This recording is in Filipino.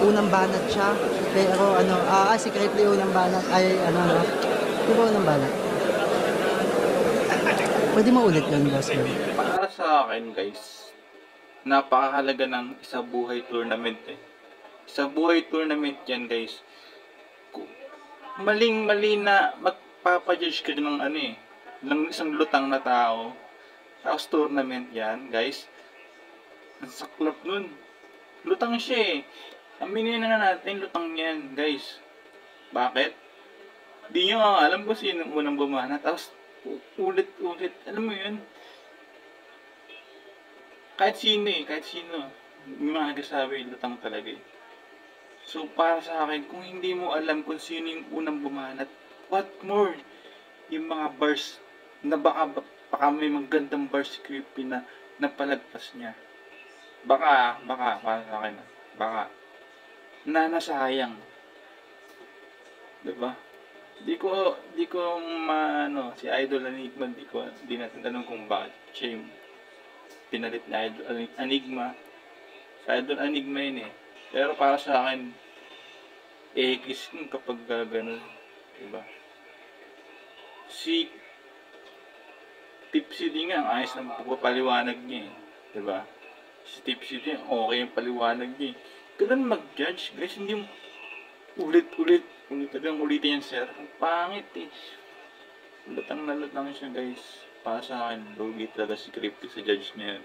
unang banat siya. Pero ano, secretly unang banat ay ano, no? Di ba unang banat? Pwede mo ulit yun, boss man. Para sa akin guys, napakahalaga ng isa buhay tournament eh. Isa buhay tournament yan guys. Maling-mali na magpapajudge ka ng ano eh, ng isang lutang na tao. Tapos tournament yan guys. Ang saklap nun. Lutang siya eh. Aminin na natin, lutang yan guys. Bakit? Di nyo alam kung sino unang bumana. Tapos ulit-ulit. Alam mo yun? Kahit sino eh, kahit sino. May mga nagsasabi, lutang talaga eh. So para sa akin, kung hindi mo alam kung sino yung unang bumanat, what more? Yung mga bars na baka may magandang bars si Creepy na napalagpas niya. Baka, para sa akin, baka, na nasayang. Diba? Di ko maano, si Idol Enigma, di natin tanong kung bakit siya yung pinalit na Idol Enigma. Sa Idol Enigma yun eh. Pero para sa akin, kiss kapag gano'n, diba? Si Tipsy din nga, ang ayos ng pagpapaliwanag niya eh. Diba? Si Tipsy din, okay yung paliwanag niya eh. Ganun mag-judge, guys, hindi mo ulitin yan, sir. Ang pangit eh. Lutang na lutang siya, guys. Para sa akin, lugi talaga si Cryptic sa judge niya yan.